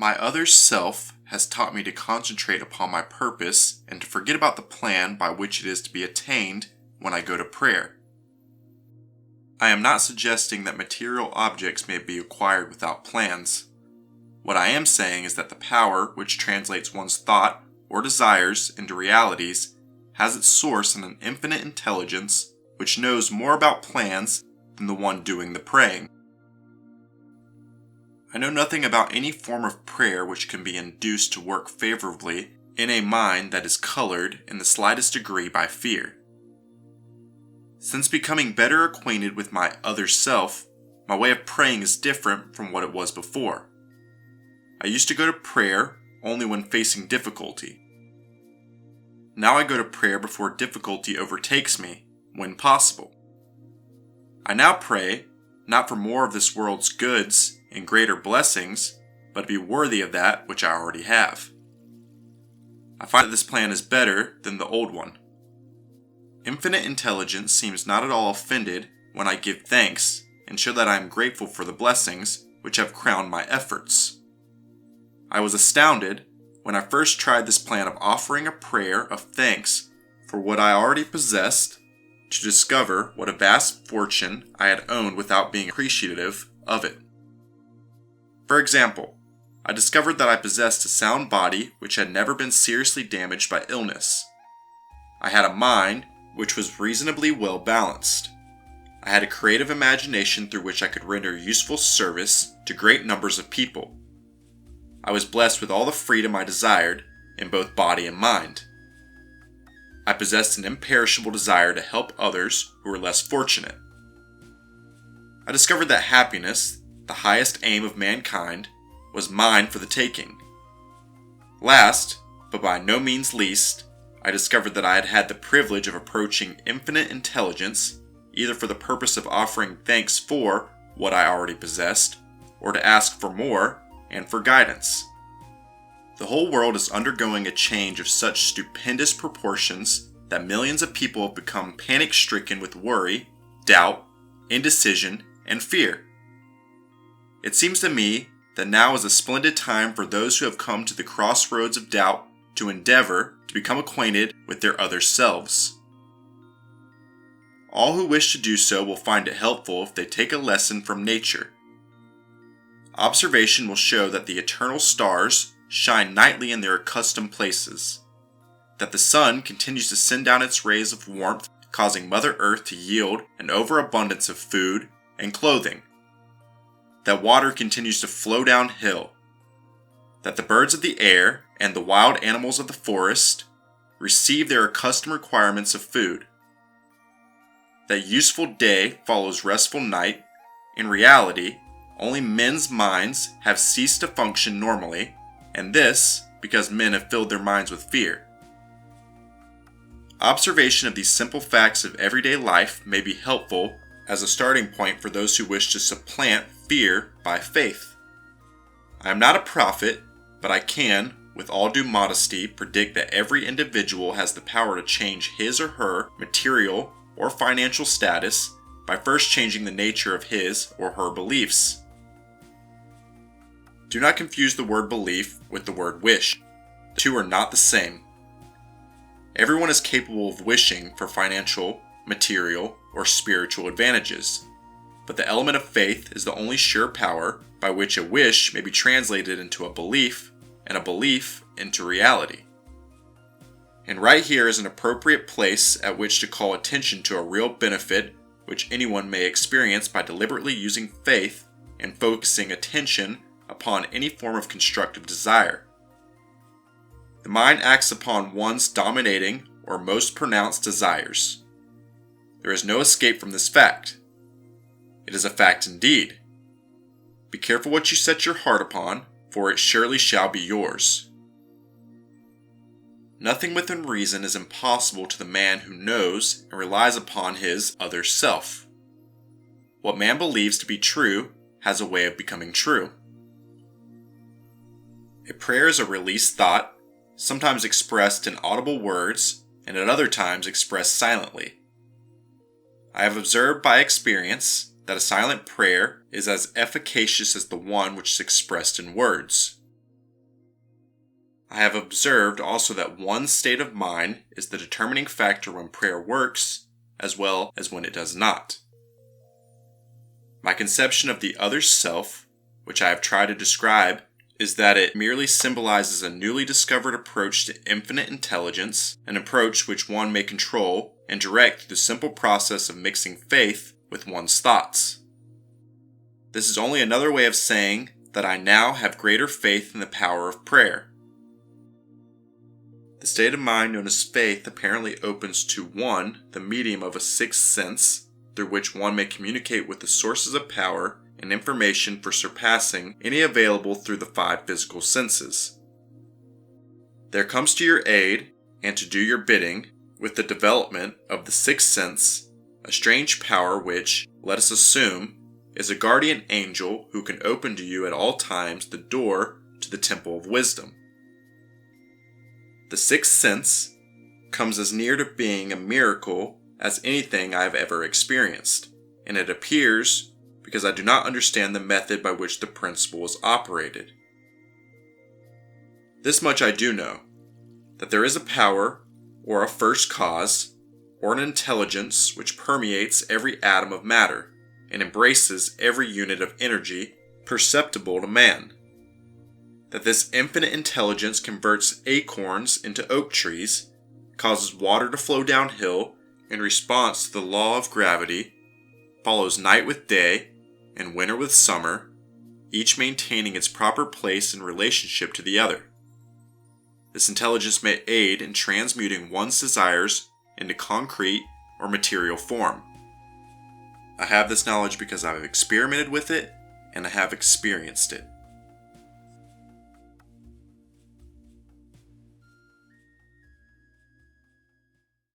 My other self has taught me to concentrate upon my purpose and to forget about the plan by which it is to be attained when I go to prayer. I am not suggesting that material objects may be acquired without plans. What I am saying is that the power which translates one's thought or desires into realities has its source in an infinite intelligence which knows more about plans than the one doing the praying. I know nothing about any form of prayer which can be induced to work favorably in a mind that is colored in the slightest degree by fear. Since becoming better acquainted with my other self, my way of praying is different from what it was before. I used to go to prayer only when facing difficulty. Now I go to prayer before difficulty overtakes me, when possible. I now pray, not for more of this world's goods and greater blessings, but to be worthy of that which I already have. I find that this plan is better than the old one. Infinite intelligence seems not at all offended when I give thanks and show that I am grateful for the blessings which have crowned my efforts. I was astounded when I first tried this plan of offering a prayer of thanks for what I already possessed to discover what a vast fortune I had owned without being appreciative of it. For example, I discovered that I possessed a sound body which had never been seriously damaged by illness. I had a mind which was reasonably well balanced. I had a creative imagination through which I could render useful service to great numbers of people. I was blessed with all the freedom I desired in both body and mind. I possessed an imperishable desire to help others who were less fortunate. I discovered that happiness, the highest aim of mankind, was mine for the taking. Last, but by no means least, I discovered that I had had the privilege of approaching infinite intelligence, either for the purpose of offering thanks for what I already possessed, or to ask for more and for guidance. The whole world is undergoing a change of such stupendous proportions that millions of people have become panic-stricken with worry, doubt, indecision, and fear. It seems to me that now is a splendid time for those who have come to the crossroads of doubt to endeavor to become acquainted with their other selves. All who wish to do so will find it helpful if they take a lesson from nature. Observation will show that the eternal stars shine nightly in their accustomed places, that the sun continues to send down its rays of warmth, causing Mother Earth to yield an overabundance of food and clothing, that water continues to flow downhill, that the birds of the air and the wild animals of the forest receive their accustomed requirements of food, that useful day follows restful night. In reality, only men's minds have ceased to function normally, and this because men have filled their minds with fear. Observation of these simple facts of everyday life may be helpful as a starting point for those who wish to supplant fear by faith. I am not a prophet, but I can, with all due modesty, predict that every individual has the power to change his or her material or financial status by first changing the nature of his or her beliefs. Do not confuse the word belief with the word wish. The two are not the same. Everyone is capable of wishing for financial, material, or spiritual advantages, but the element of faith is the only sure power by which a wish may be translated into a belief, and a belief into reality. And right here is an appropriate place at which to call attention to a real benefit which anyone may experience by deliberately using faith and focusing attention upon any form of constructive desire. The mind acts upon one's dominating or most pronounced desires. There is no escape from this fact. It is a fact indeed. Be careful what you set your heart upon, for it surely shall be yours. Nothing within reason is impossible to the man who knows and relies upon his other self. What man believes to be true has a way of becoming true. A prayer is a released thought, sometimes expressed in audible words, and at other times expressed silently. I have observed by experience that a silent prayer is as efficacious as the one which is expressed in words. I have observed also that one's state of mind is the determining factor when prayer works, as well as when it does not. My conception of the other self, which I have tried to describe, is that it merely symbolizes a newly discovered approach to infinite intelligence, an approach which one may control and direct through the simple process of mixing faith with one's thoughts. This is only another way of saying that I now have greater faith in the power of prayer. The state of mind known as faith apparently opens to one the medium of a sixth sense, through which one may communicate with the sources of power and information for surpassing any available through the five physical senses. There comes to your aid, and to do your bidding, with the development of the sixth sense, a strange power which, let us assume, is a guardian angel who can open to you at all times the door to the temple of wisdom. The sixth sense comes as near to being a miracle as anything I have ever experienced, and it appears because I do not understand the method by which the principle is operated. This much I do know, that there is a power, or a first cause, or an intelligence which permeates every atom of matter, and embraces every unit of energy perceptible to man. That this infinite intelligence converts acorns into oak trees, causes water to flow downhill in response to the law of gravity, follows night with day, and winter with summer, each maintaining its proper place in relationship to the other. This intelligence may aid in transmuting one's desires into concrete or material form. I have this knowledge because I have experimented with it and I have experienced it.